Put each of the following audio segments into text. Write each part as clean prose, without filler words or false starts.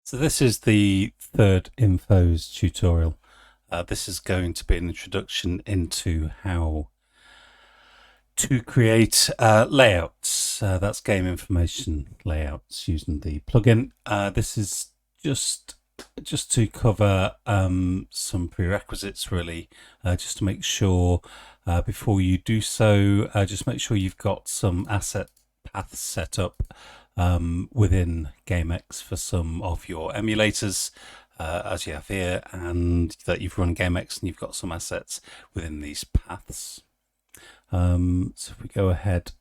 So this is the third Infoz tutorial. This is going to be an introduction into how to create layouts. That's game information layouts using the plugin. This is just to cover some prerequisites, really, just to make sure before you do so, just make sure you've got some asset paths set up within GameX for some of your emulators, as you have here, and that you've run GameX and you've got some assets within these paths. So if we go ahead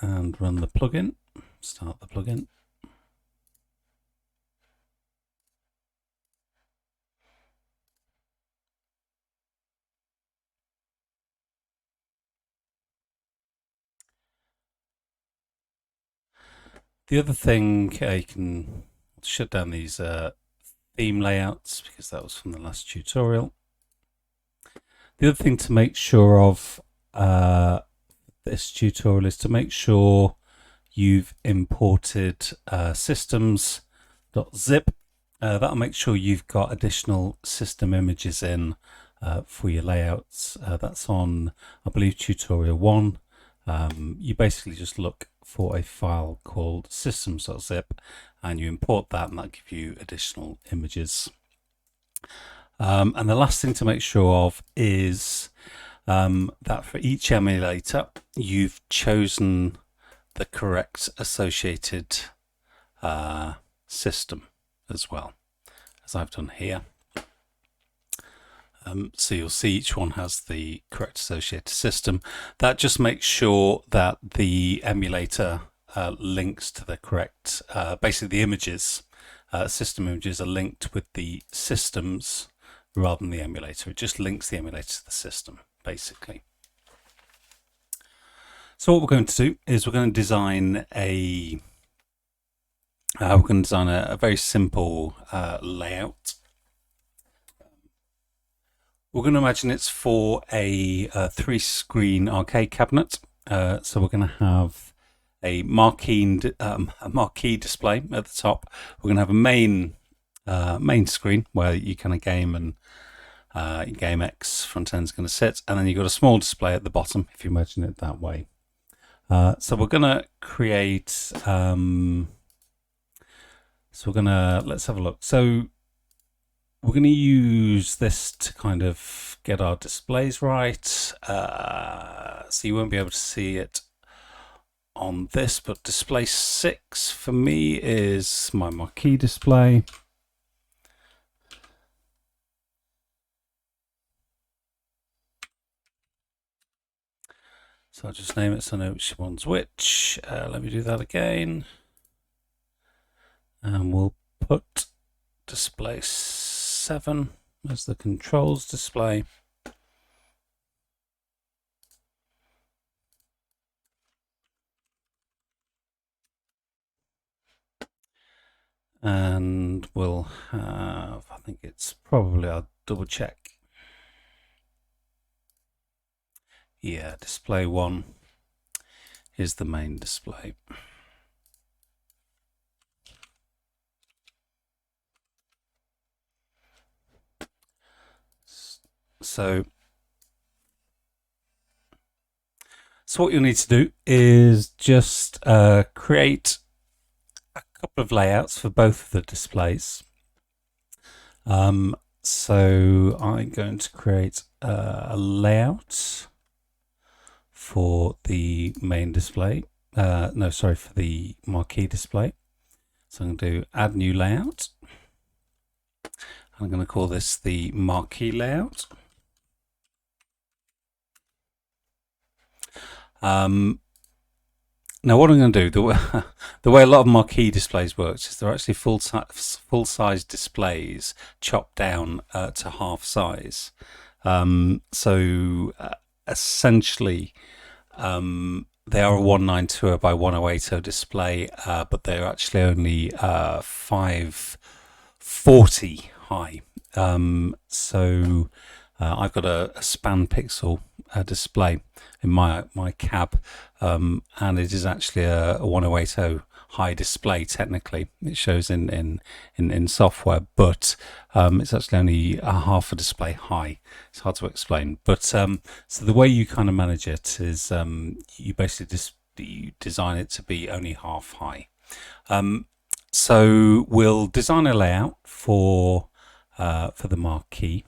and run the plugin, start the plugin. The other thing, you can shut down these theme layouts because that was from the last tutorial. The other thing to make sure of this tutorial is to make sure you've imported systems.zip. That'll make sure you've got additional system images in for your layouts. That's on, I believe, tutorial 1. You basically just look for a file called systems.zip and you import that, and that'll give you additional images. And the last thing to make sure of is that for each emulator you've chosen the correct associated system as well, as I've done here. So you'll see each one has the correct associated system. That just makes sure that the emulator links to the correct, basically the images, system images are linked with the systems rather than the emulator. It just links the emulator to the system, basically. So what we're going to do is we're going to design a very simple layout. We're going to imagine it's for a 3-screen arcade cabinet. So we're going to have a marquee display at the top. We're going to have a main screen where you kind of game and GameX front end is going to sit, and then you've got a small display at the bottom if you imagine it that way. So we're going to create. So we're going to let's have a look. So we're going to use this to kind of get our displays right. So you won't be able to see it on this, but display 6 for me is my marquee display. So I'll just name it so I know which one's which. Let me do that again. And we'll put display 7 as the controls display. And we'll have, I think it's probably, I'll double check. Yeah, display 1 is the main display. So what you'll need to do is just create a couple of layouts for both of the displays. So I'm going to create a layout for the main display. For the marquee display. So I'm going to do add new layout. I'm going to call this the marquee layout. Now what I'm going to do, the way a lot of marquee displays works is they're actually full-size displays chopped down to half size. Essentially they are a 192 by 1080 display, but they're actually only 540 high. I've got a span pixel display in my cab, and it is actually a 1080 high display. Technically, it shows in software, but it's actually only a half a display high. It's hard to explain, but so the way you kind of manage it is you basically just you design it to be only half high. So we'll design a layout for the marquee.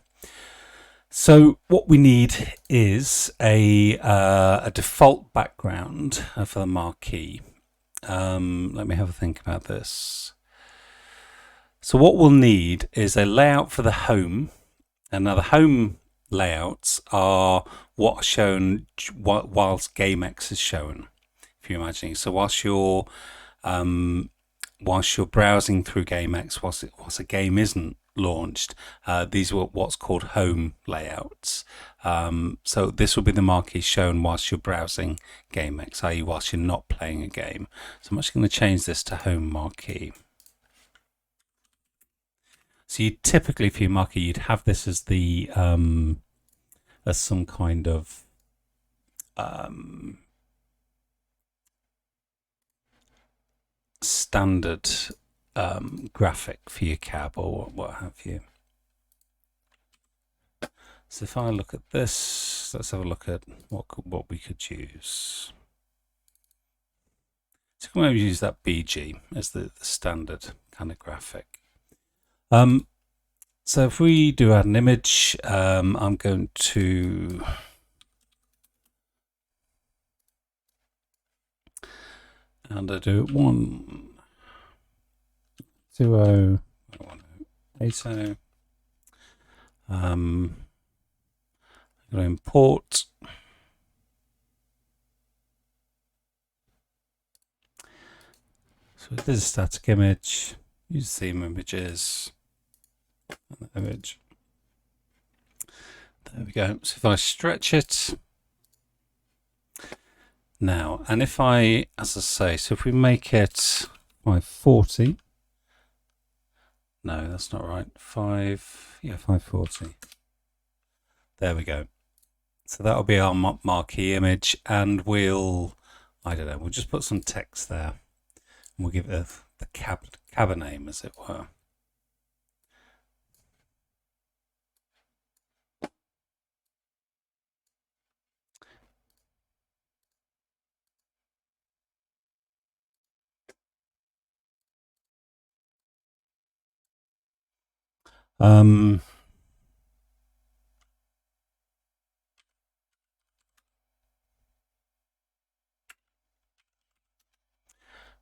So what we need is a default background for the marquee. Let me have a think about this. So what we'll need is a layout for the home. And now the home layouts are what are shown whilst GameX is shown. If you're imagining, so whilst you're browsing through GameX, whilst a game isn't launched, these are what's called home layouts. So this will be the marquee shown whilst you're browsing GameX, i.e. whilst you're not playing a game. So I'm actually going to change this to home marquee. So you typically, for your marquee, you'd have this as the as some kind of standard graphic for your cab or what have you. So if I look at this, let's have a look at what we could use. So we maybe use that BG as the standard kind of graphic. So if we do add an image, I'm going to and I do 1.20.1.80. I'm going to import. So this is a static image. Use theme images. Image. There we go. So if I stretch it now, and if I, as I say, so if we make it 540, no, that's not right. 540. There we go. So that'll be our marquee image, and we'll, I don't know, we'll just put some text there, and we'll give it the cab name, as it were.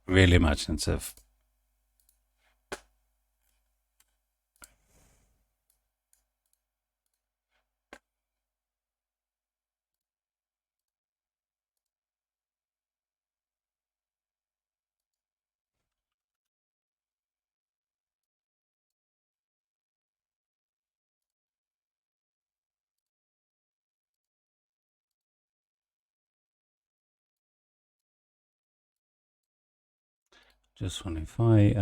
Really imaginative. Just wondering if I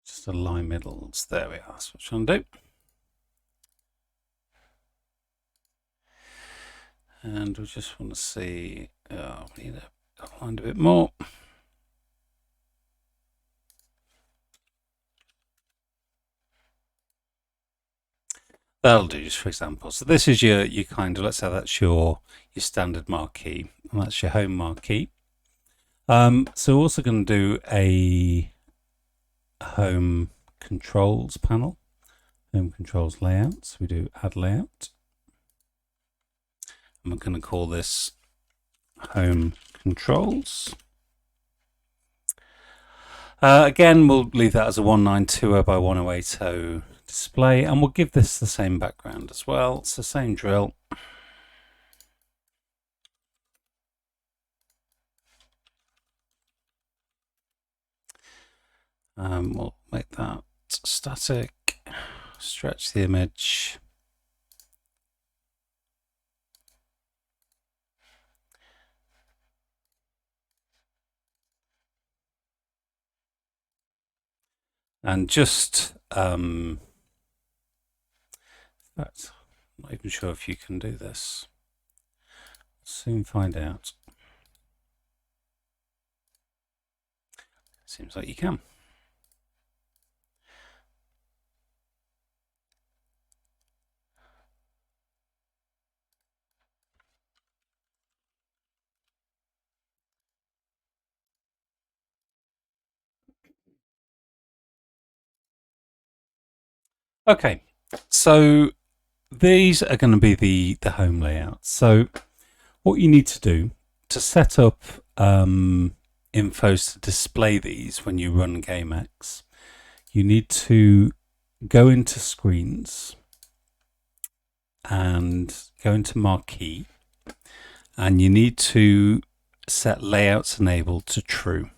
just align middles. There we are. That's what I'm trying to do. And we just want to see, we need to align a bit more. That'll do, just for example. So this is your kind of, let's say that's your standard marquee, and that's your home marquee. So we're also going to do a home controls panel, home controls layout. So we do add layout. And we're going to call this home controls. Again, we'll leave that as a 1920 by 1080 display, and we'll give this the same background as well. It's the same drill. We'll make that static, stretch the image. And just, I'm not even sure if you can do this. Soon find out. Seems like you can. Okay, so these are going to be the home layout. So what you need to do to set up Infoz to display these when you run GameX, you need to go into screens and go into marquee, and you need to set layouts enabled to true.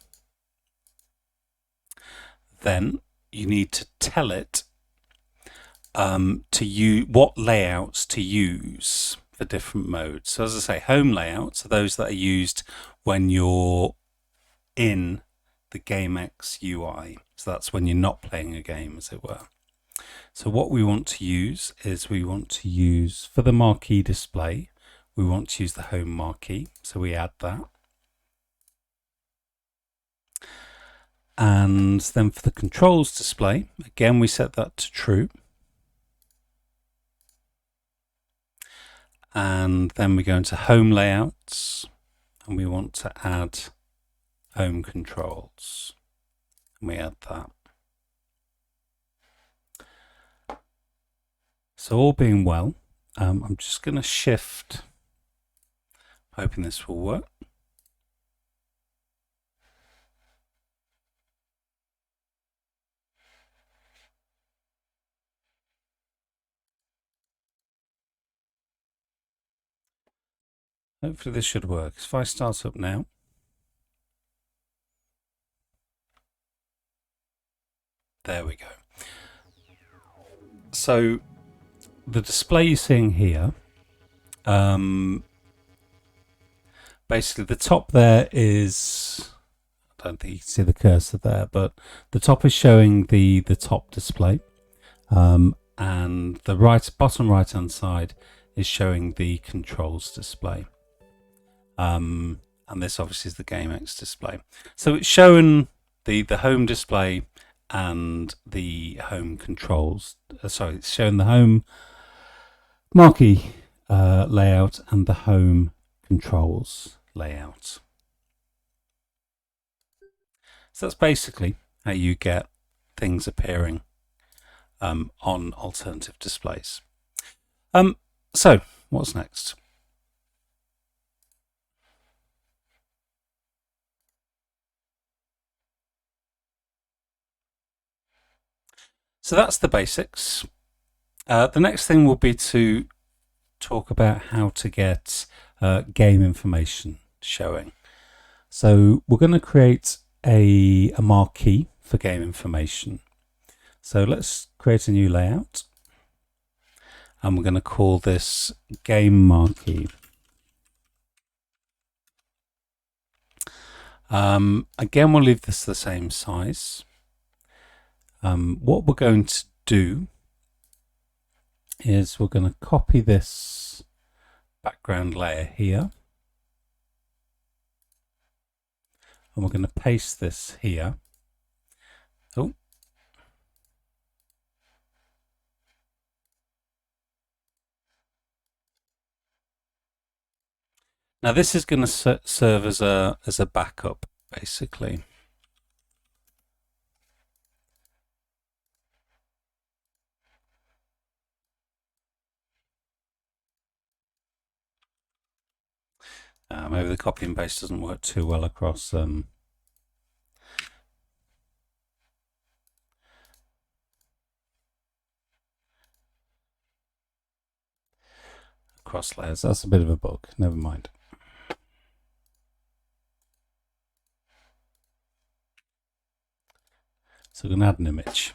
Then you need to tell it to use what layouts to use for different modes. So as I say, home layouts are those that are used when you're in the GameX UI. So that's when you're not playing a game, as it were. So what we want to use is for the marquee display, we want to use the home marquee. So we add that. And then for the controls display, again, we set that to true. And then we go into home layouts and we want to add home controls, and we add that. So all being well, I'm just going to shift, hoping this will work. Hopefully this should work. If I start up now, there we go. So the display you're seeing here, basically the top there is, I don't think you can see the cursor there, but the top is showing the top display, and the bottom right hand side is showing the controls display. And this obviously is the GameX display. So it's showing the home display and the home controls. Sorry, it's showing the home marquee layout and the home controls layout. So that's basically how you get things appearing on alternative displays. So what's next? So that's the basics. The next thing will be to talk about how to get game information showing. So we're going to create a marquee for game information. So let's create a new layout, and we're going to call this game marquee. Again, we'll leave this the same size. What we're going to do is we're going to copy this background layer here, and we're going to paste this here. Oh, now this is going to serve as a backup, basically. Maybe the copy and paste doesn't work too well across across layers. That's a bit of a bug. Never mind. So we're going to add an image.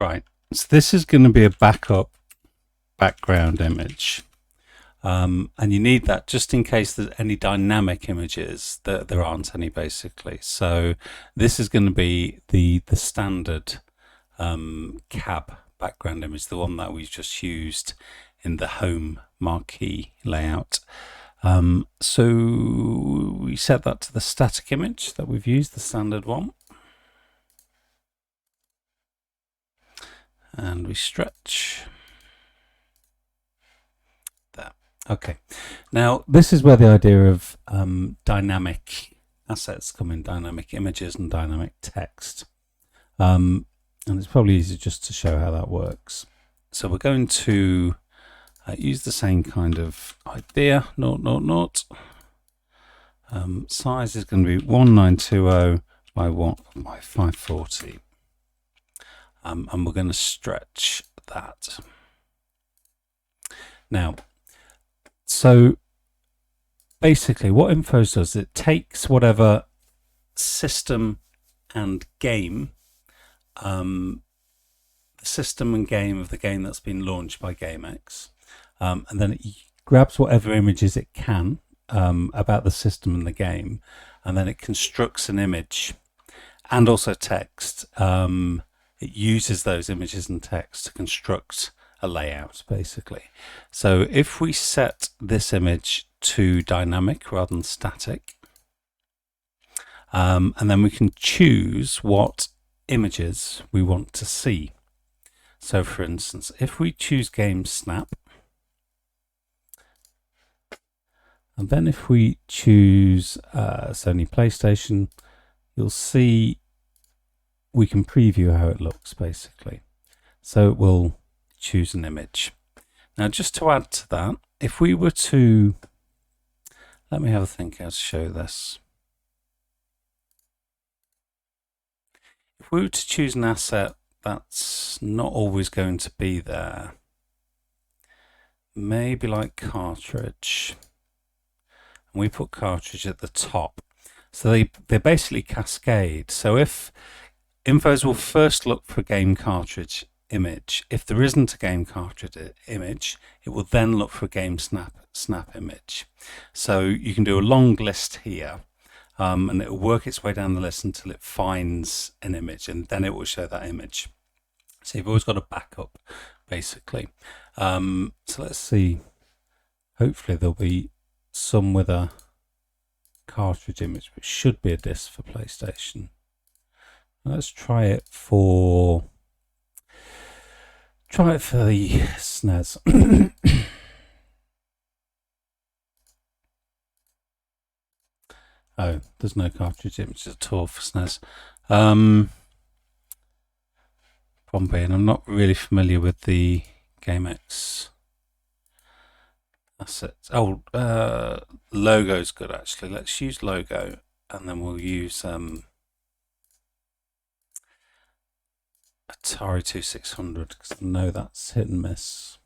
Right. So this is going to be a backup background image. And you need that just in case there's any dynamic images. There aren't any, basically. So this is going to be the standard cab background image, the one that we've just used in the home marquee layout. So we set that to the static image that we've used, the standard one. And we stretch. There. Okay. Now, this is where the idea of dynamic assets come in, dynamic images and dynamic text. And it's probably easier just to show how that works. So we're going to use the same kind of idea, 0. Size is going to be 1920 by 540. And we're going to stretch that. Now, so basically what Infoz does, it takes whatever system and game, the system and game of the game that's been launched by GameX, and then it grabs whatever images it can about the system and the game, and then it constructs an image and also text. It uses those images and text to construct a layout, basically. So if we set this image to dynamic rather than static, and then we can choose what images we want to see. So for instance, if we choose game snap, and then if we choose Sony PlayStation, you'll see we can preview how it looks, basically. So it will choose an image. Now, just to add to that, if we were to, let me have a think how to show this. If we were to choose an asset that's not always going to be there, maybe like cartridge, and we put cartridge at the top, so they basically cascade. So if Infoz will first look for a game cartridge image. If there isn't a game cartridge image, it will then look for a game snap image. So you can do a long list here, and it will work its way down the list until it finds an image, and then it will show that image. So you've always got a backup, basically. So let's see. Hopefully there'll be some with a cartridge image, which should be a disc for PlayStation. Let's try it for the SNES. Oh, there's no cartridge images at all for SNES. Problem being, I'm not really familiar with the GameX assets. Oh, logo's good actually. Let's use logo, and then we'll use Atari 2600, because I know that's hit and miss.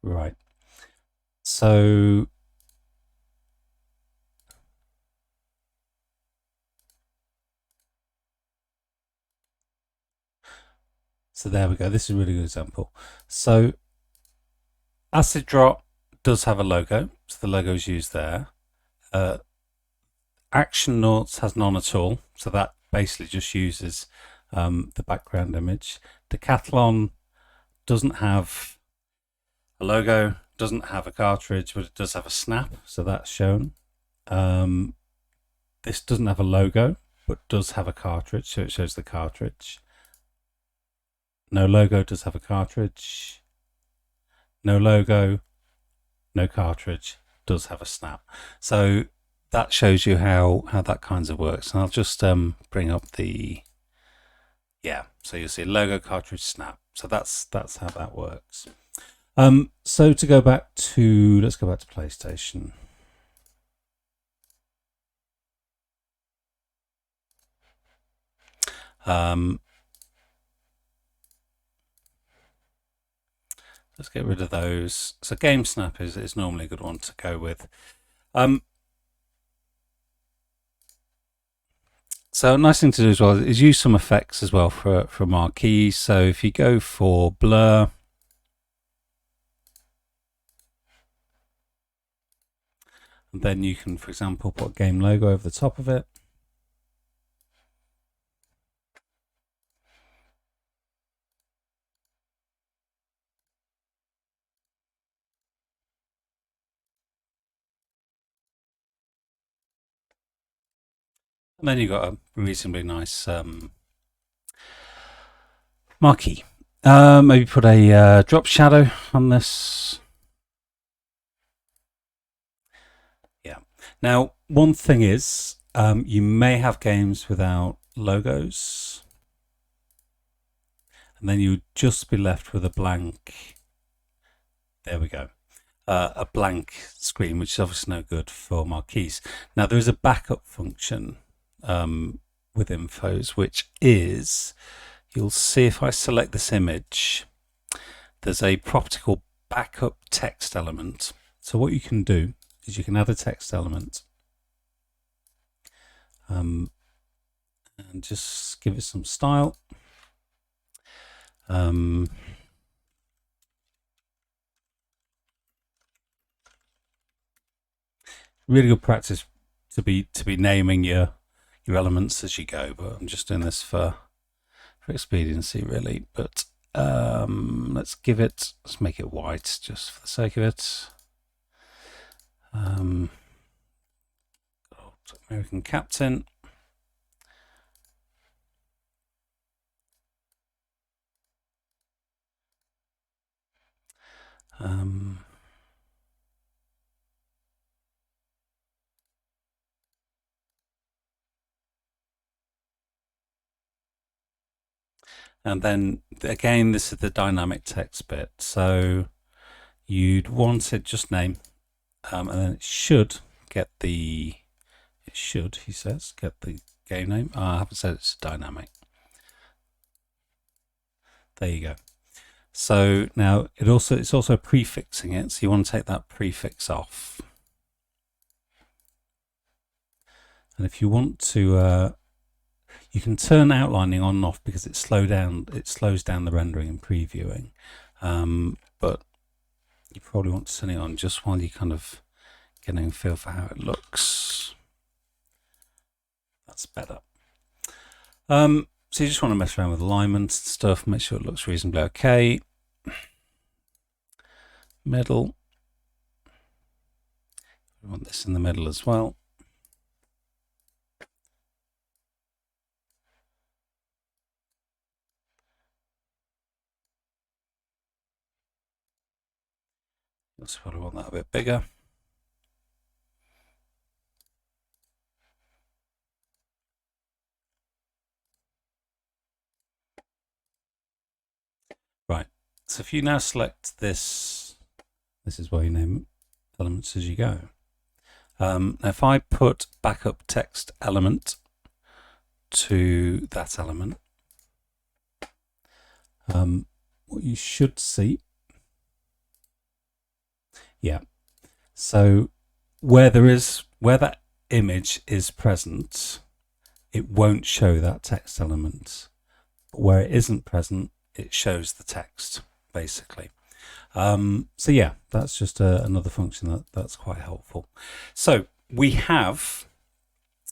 Right. So there we go. This is a really good example. So Acid Drop does have a logo, so the logo is used there. Action Noughts has none at all, so that basically just uses the background image. Decathlon doesn't have a logo, doesn't have a cartridge, but it does have a snap, so that's shown. This doesn't have a logo, but does have a cartridge, so it shows the cartridge. No logo does have a cartridge. No logo, no cartridge, does have a snap. So that shows you how that kinds of works. And I'll just bring up the, yeah, so you'll see logo, cartridge, snap. So that's how that works. So let's go back to PlayStation. Let's get rid of those. So Game Snap is normally a good one to go with. So a nice thing to do as well is use some effects as well for marquees. So if you go for blur, and then you can, for example, put game logo over the top of it. And then you've got a reasonably nice marquee. Maybe put a drop shadow on this. Yeah. Now, one thing is, you may have games without logos, and then you'd just be left with a blank. There we go. A blank screen, which is obviously no good for marquees. Now, there is a backup function with Infoz, which is, you'll see if I select this image, there's a property called backup text element. So what you can do is you can add a text element and just give it some style. Really good practice to be naming your elements as you go, but I'm just doing this for expediency really. But let's make it white just for the sake of it. American Captain. And then again, this is the dynamic text bit. So you'd want it just name, and then it should get the, he says, get the game name. I haven't said it's dynamic. There you go. So now it's also prefixing it. So you want to take that prefix off. And if you want to, you can turn outlining on and off because it slows down the rendering and previewing. But you probably want to turn it on just while you're kind of getting a feel for how it looks. That's better. So you just want to mess around with alignment and stuff, make sure it looks reasonably okay. Middle. We want this in the middle as well. That's what I want that a bit bigger. Right. So if you now select this is where you name elements as you go. Now if I put backup text element to that element, what you should see, yeah. So where that image is present, it won't show that text element. But where it isn't present, it shows the text, basically. So yeah, that's just another function that's quite helpful. So we have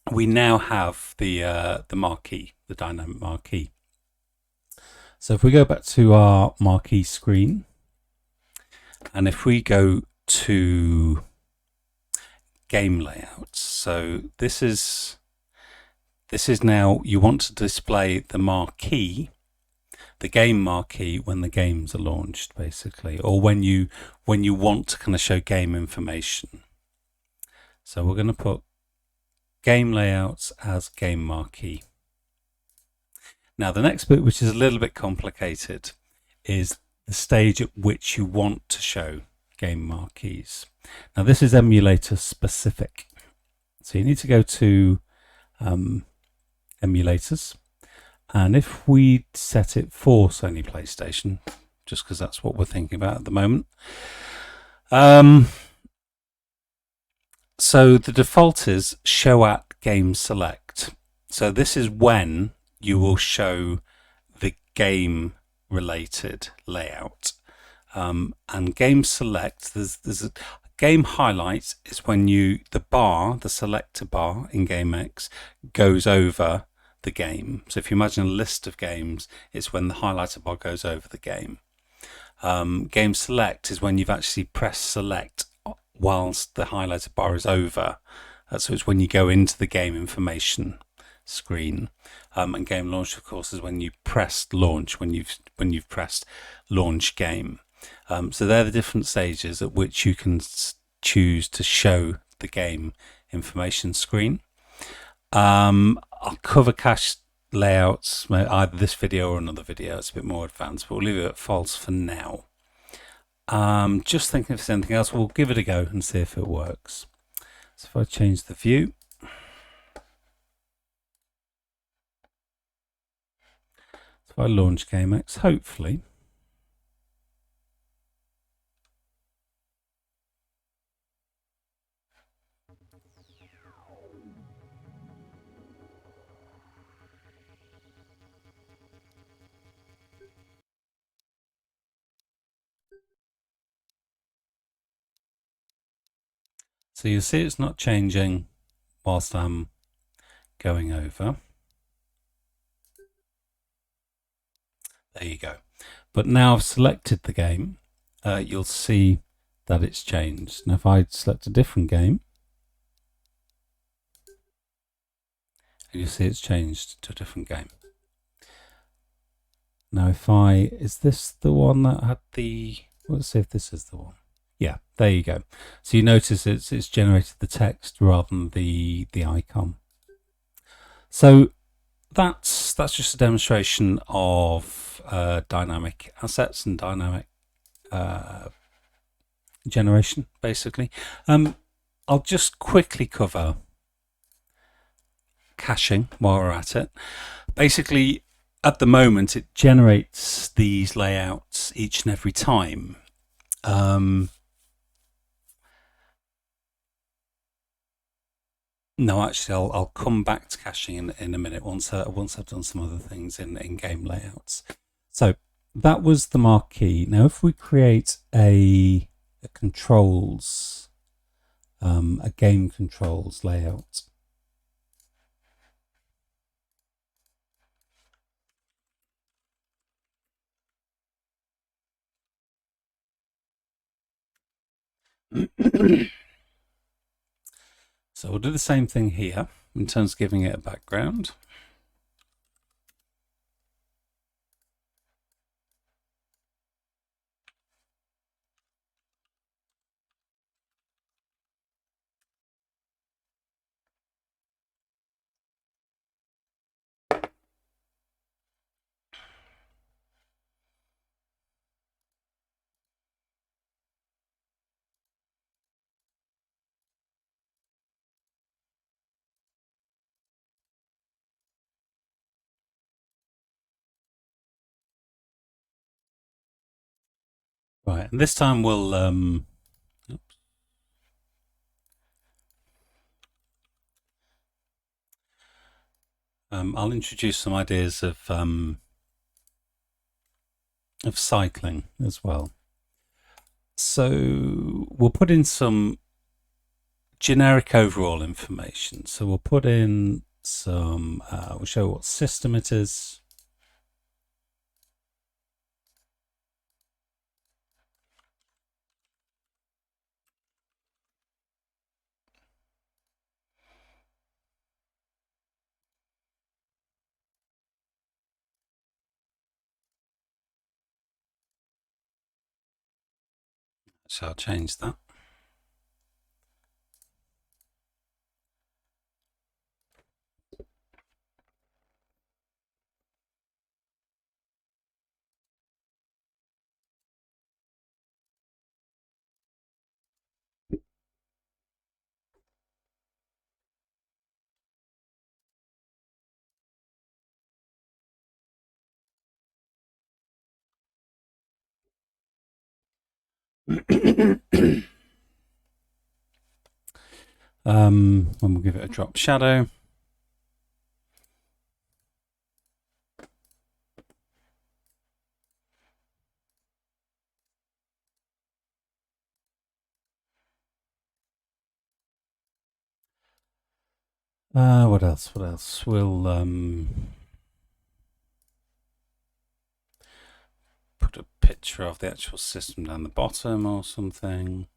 we now have the marquee, the dynamic marquee. So if we go back to our marquee screen, and if we go to game layouts, so this is now, you want to display the marquee, the game marquee, when the games are launched, basically, or when you want to kind of show game information. So we're going to put game layouts as game marquee. Now the next bit, which is a little bit complicated, is the stage at which you want to show game marquees. Now this is emulator specific, so you need to go to emulators, and if we set it for Sony PlayStation, just because that's what we're thinking about at the moment, so the default is show at game select. So this is when you will show the game related layout. And game select, there's a game highlights is when the selector bar in GameX goes over the game. So if you imagine a list of games, it's when the highlighter bar goes over the game. Game select is when you've actually pressed select whilst the highlighter bar is over. So it's when you go into the game information screen. And game launch, of course, is when you pressed launch, when you've pressed launch game. So they're the different stages at which you can choose to show the game information screen. I'll cover cache layouts, either this video or another video. It's a bit more advanced, but we'll leave it at false for now. Just thinking if there's anything else, we'll give it a go and see if it works. So if I change the view, if I launch GameX, hopefully so you see it's not changing whilst I'm going over. There you go. But now I've selected the game, you'll see that it's changed. Now if I select a different game, you'll see it's changed to a different game. Now is this the one that had let's see if this is the one. Yeah, there you go. So you notice it's generated the text rather than the icon. So that's just a demonstration of dynamic assets and dynamic generation, basically. I'll just quickly cover caching while we're at it. Basically, at the moment, it generates these layouts each and every time. No, actually, I'll come back to caching in a minute once I've done some other things in game layouts. So that was the marquee. Now, if we create a controls, a game controls layout. So we'll do the same thing here in terms of giving it a background. Right, and this time we'll I'll introduce some ideas of cycling as well. So we'll put in some generic overall information. So we'll put in some, we'll show what system it is. So I'll change that. And we'll give it a drop shadow. What else? What else? We'll put a picture of the actual system down the bottom or something.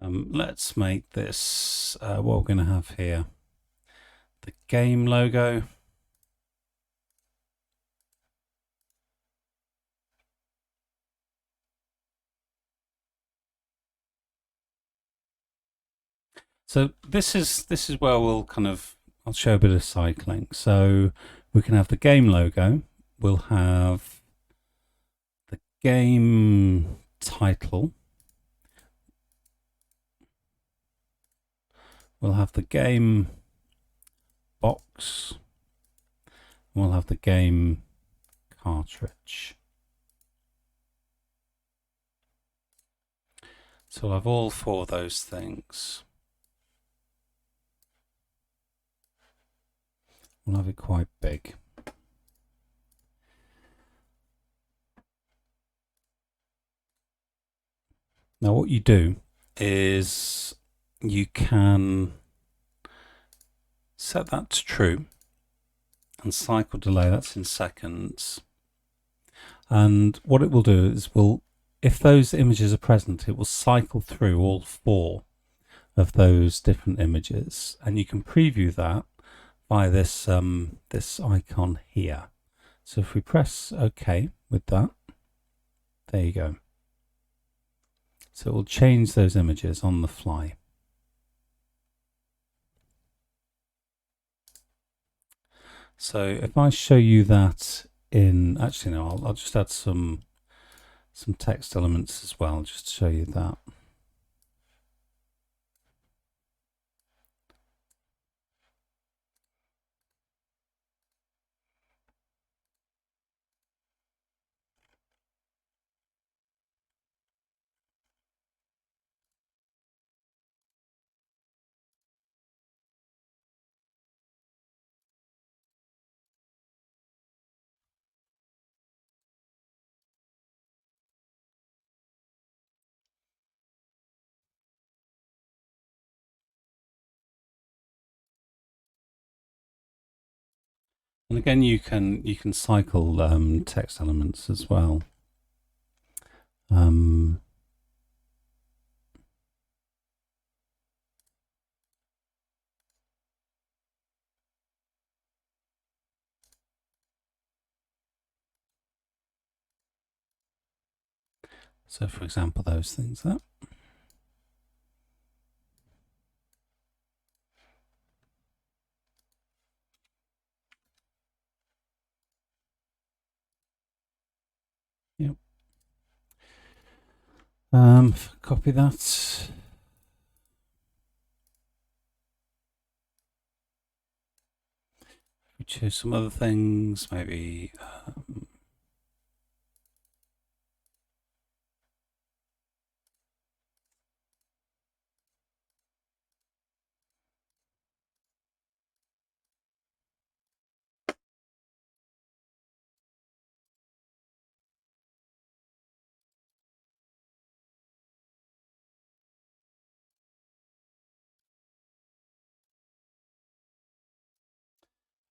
Let's make this what we're going to have here, the game logo. So this is where we'll I'll show a bit of cycling. So we can have the game logo, we'll have the game title, we'll have the game box, we'll have the game cartridge. So we'll have all four of those things. We'll have it quite big. Now what you do is you can set that to true and cycle delay, that's in seconds. And what it will do is if those images are present, it will cycle through all four of those different images, and you can preview that by this this icon here. So if we press OK with that, there you go. So it will change those images on the fly. So if I show you that in, actually no, I'll just add some text elements as well, just to show you that. And again, you can cycle text elements as well. So for example, those things there. Yep. Copy that. We choose some other things, maybe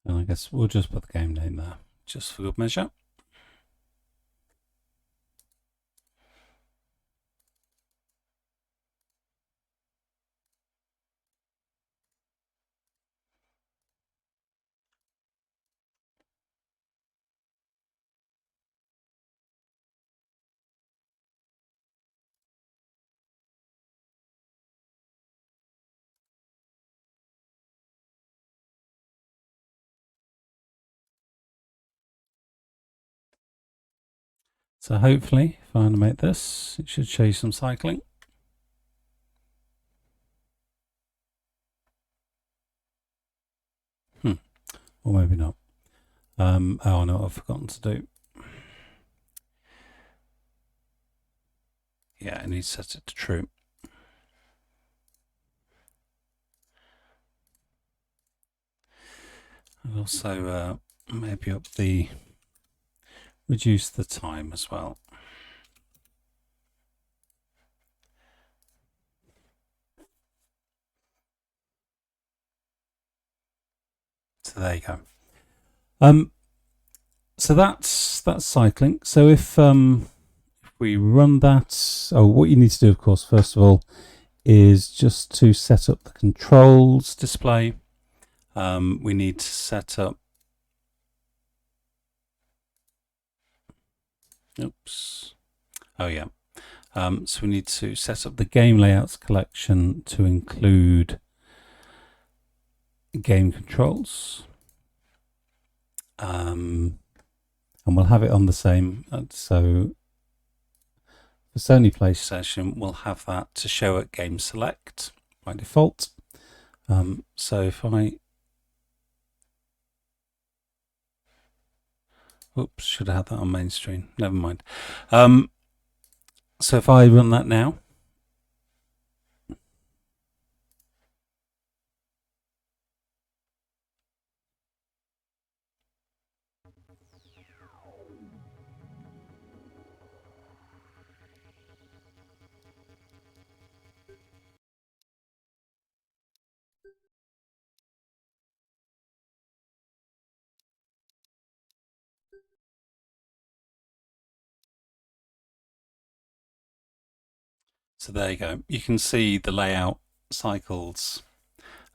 and I guess we'll just put the game name there, just for good measure. So hopefully, if I animate this, it should show you some cycling. Or maybe not. Oh, I know what I've forgotten to do. Yeah, I need to set it to true. And also maybe reduce the time as well. So there you go. So that's cycling. So if we run that, what you need to do, of course, first of all, is just to set up the controls display. We need to set up. Oops. Oh yeah. So we need to set up the game layouts collection to include game controls. And we'll have it on the same. So for Sony PlayStation, we'll have that to show at Game Select by default. So if I, oops, should have had that on main screen. Never mind. So if I run that now, so there you go. You can see the layout cycles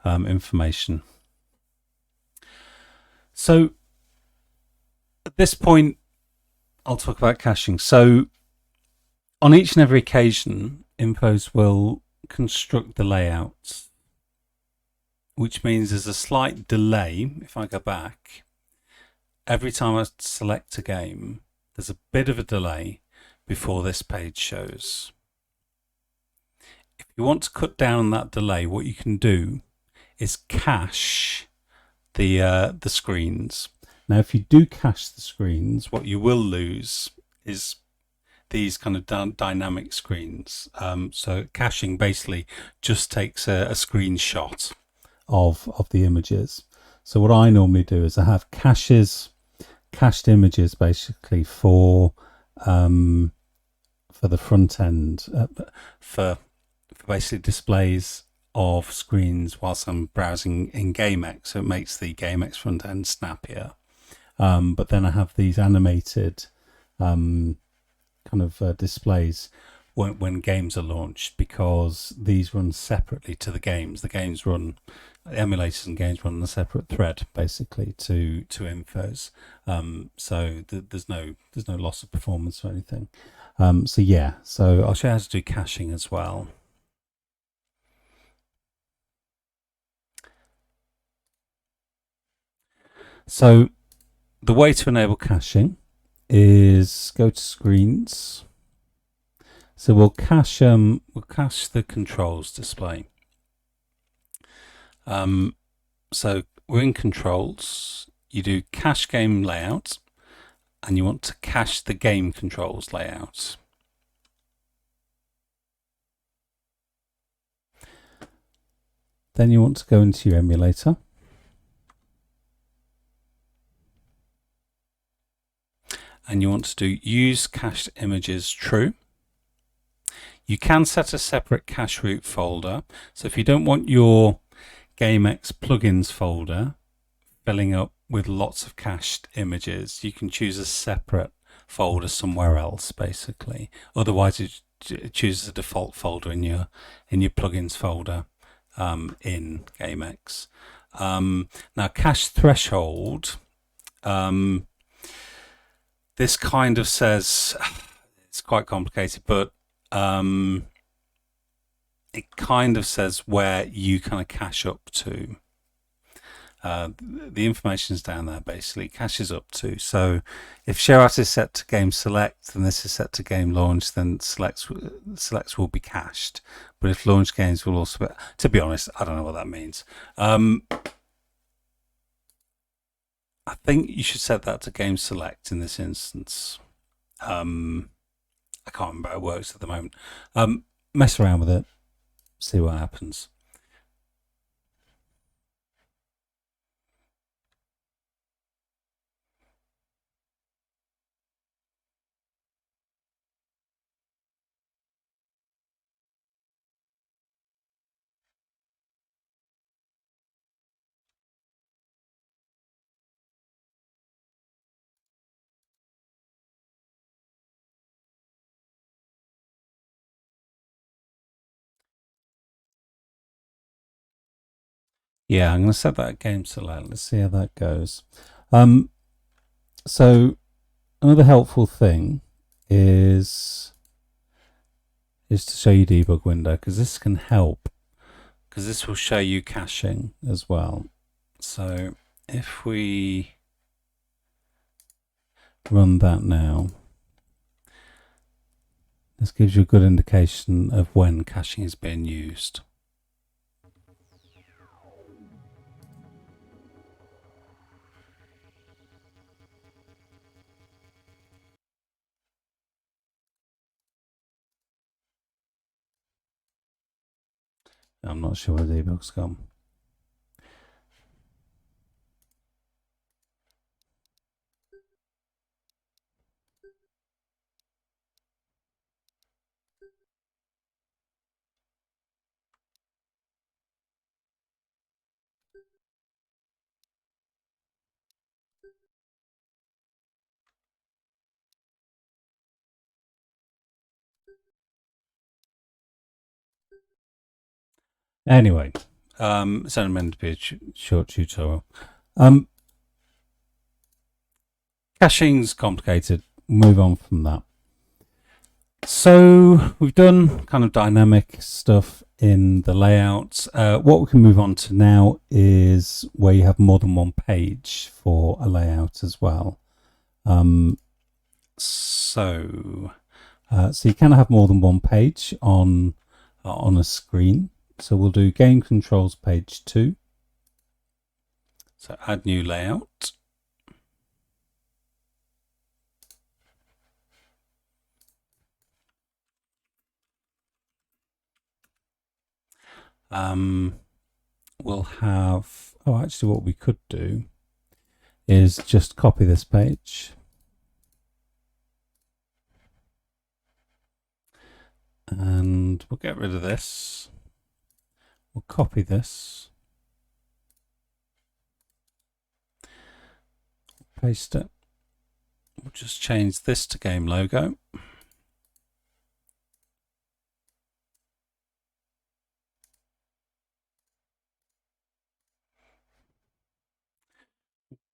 information. So at this point, I'll talk about caching. So on each and every occasion, Infoz will construct the layouts, which means there's a slight delay. If I go back, every time I select a game, there's a bit of a delay before this page shows. If you want to cut down that delay, what you can do is cache the screens. Now, if you do cache the screens, what you will lose is these kind of dynamic screens. So caching basically just takes a screenshot of the images. So what I normally do is I have cached images basically for the front end, for basically displays of screens whilst I'm browsing in GameX. So it makes the GameX front end snappier. But then I have these animated kind of displays when games are launched, because these run separately to the games. The games run, emulators and games run on a separate thread basically to Infoz. So there's no loss of performance or anything. So yeah, so I'll show you how to do caching as well. So the way to enable caching is go to screens. So we'll cache the controls display. So we're in controls. you do cache game layout, and you want to cache the game controls layout. Then you want to go into your emulator. And you want to do use cached images true. You can set a separate cache root folder. So if you don't want your GameX plugins folder filling up with lots of cached images, you can choose a separate folder somewhere else, basically. Otherwise, it chooses a default folder in your plugins folder in GameX. Now, cache threshold. This kind of says, it's quite complicated, but it kind of says where you kind of cache up to. The information is down there, basically. Caches up to. So if ShareOut is set to game select and this is set to game launch, then selects will be cached. But if launch games will also be, to be honest, I don't know what that means. I think you should set that to game select in this instance. I can't remember how it works at the moment. Mess around with it, see what happens. Yeah, I'm going to set that game select. Let's see how that goes. So another helpful thing is to show you debug window, because this can help, because this will show you caching as well. So if we run that now, this gives you a good indication of when caching is being used. I'm not sure where the debug's gone. Anyway, it's only meant to be a short tutorial. Caching's complicated. Move on from that. So we've done kind of dynamic stuff in the layouts. What we can move on to now is where you have more than one page for a layout as well. So you can have more than one page on a screen. So we'll do game controls page 2. So add new layout. We'll have, actually what we could do is just copy this page. And we'll get rid of this. We'll copy this. Paste it. We'll just change this to game logo.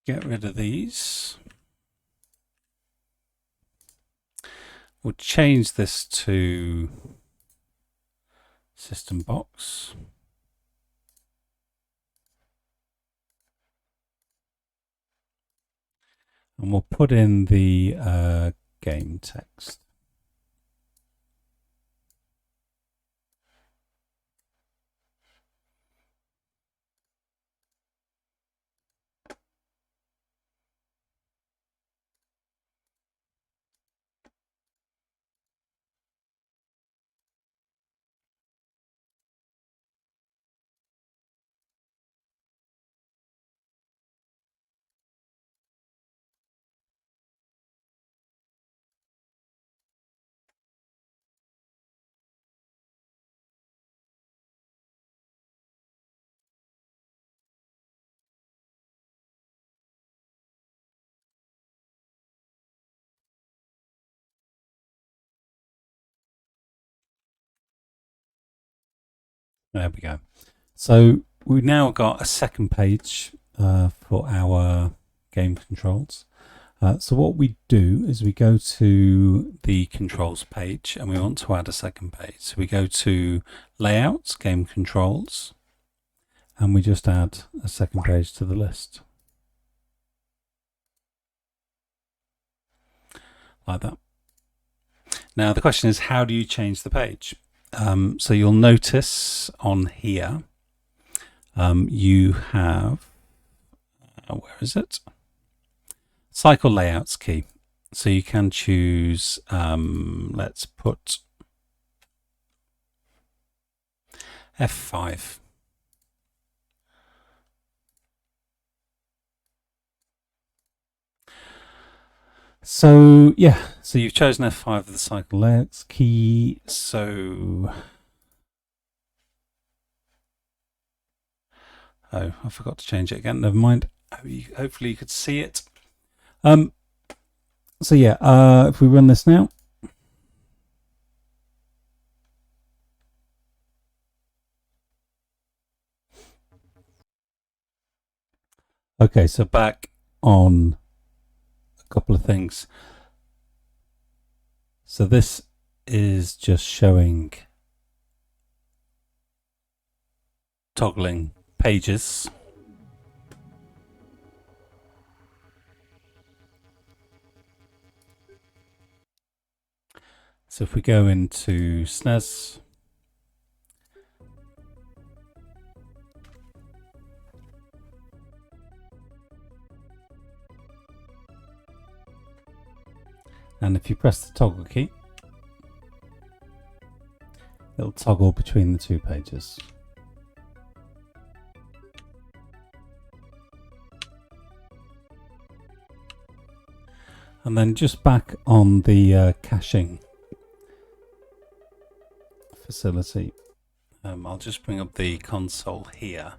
Get rid of these. We'll change this to system box. And we'll put in the game text. There we go. So we've now got a second page for our game controls. So what we do is we go to the controls page and we want to add a second page. So we go to layouts, game controls, and we just add a second page to the list. Like that. Now the question is, how do you change the page? So you'll notice on here, you have, where is it? Cycle layouts key. So you can choose, let's put F5. So yeah, so you've chosen F5 of the cycle layouts key. So, oh, I forgot to change it again. Never mind. Hopefully you could see it. So yeah, if we run this now. Okay, so back on a couple of things. So this is just showing toggling pages. So if we go into SNES, and if you press the toggle key, it'll toggle between the two pages. And then just back on the caching facility, I'll just bring up the console here.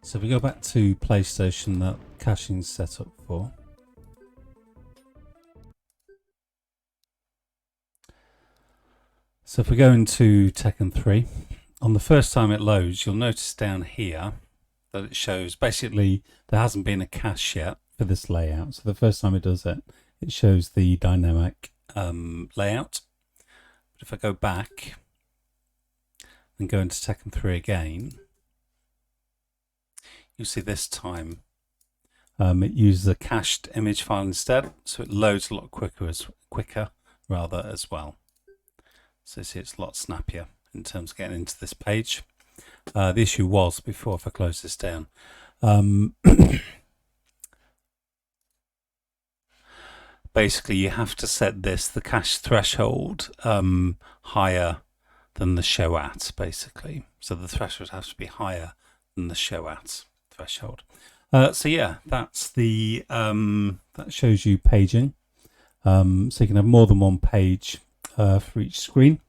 So if we go back to PlayStation that caching's set up for. So if we go into Tekken 3, on the first time it loads, you'll notice down here that it shows basically there hasn't been a cache yet for this layout. So the first time it does it, it shows the dynamic layout. But if I go back and go into Tekken 3 again, you'll see this time it uses a cached image file instead, so it loads a lot quicker as well. So see, it's a lot snappier in terms of getting into this page. The issue was before, if I close this down, basically you have to set the cache threshold higher than the show at, basically. So the threshold has to be higher than the show at threshold. So yeah, that's the that shows you paging. So you can have more than one page for each screen.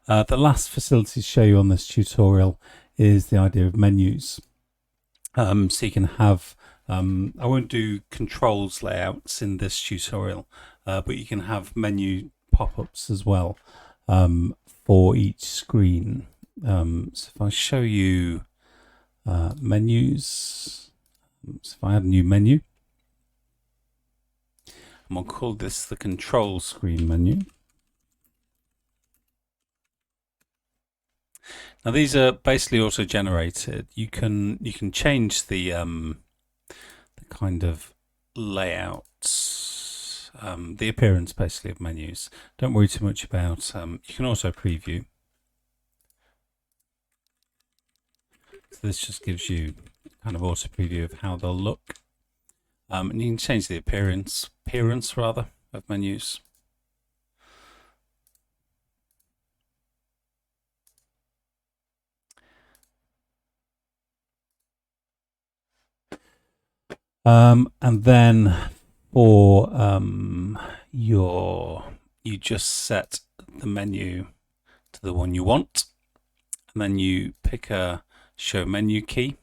The last facility to show you on this tutorial is the idea of menus. So you can have, I won't do controls layouts in this tutorial, but you can have menu pop-ups as well for each screen. So if I show you menus, so if I add a new menu, and we'll call this the control screen menu. Now these are basically auto-generated. You can change the kind of layouts, the appearance basically of menus. Don't worry too much about. You can also preview. So this just gives you kind of auto preview of how they'll look, and you can change the appearance rather of menus. And then for you just set the menu to the one you want, and then you pick a show menu key.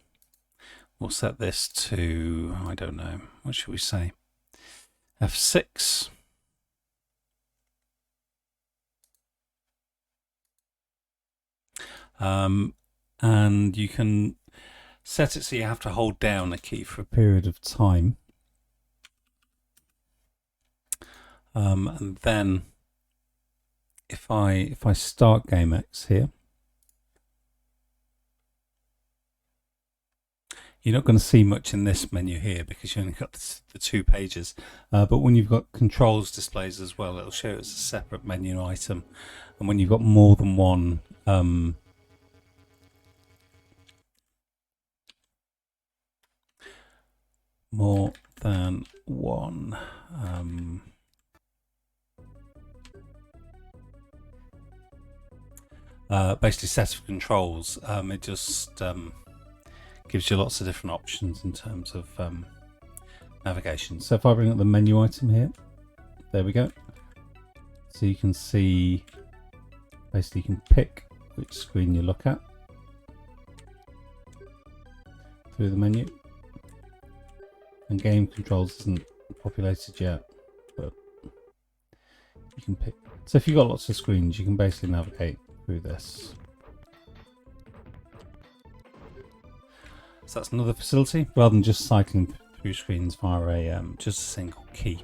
We'll set this to, I don't know, what should we say? F6. And you can set it so you have to hold down a key for a period of time. And then if I start GameX here, you're not going to see much in this menu here because you only got the 2 pages. But when you've got controls displays as well, it'll show it as a separate menu item. And when you've got more than one basically set of controls, it just gives you lots of different options in terms of navigation. So if I bring up the menu item here, there we go. So you can see, basically you can pick which screen you look at through the menu. And game controls isn't populated yet, but you can pick. So if you've got lots of screens, you can basically navigate through this. So that's another facility, rather than just cycling through screens via just a single key.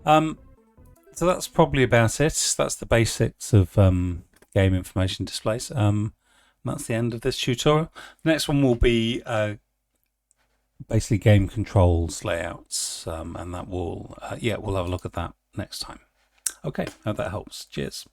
So that's probably about it. That's the basics of game information displays. That's the end of this tutorial. The next one will be basically game controls layouts, and that will we'll have a look at that next time. Okay, hope that helps. Cheers.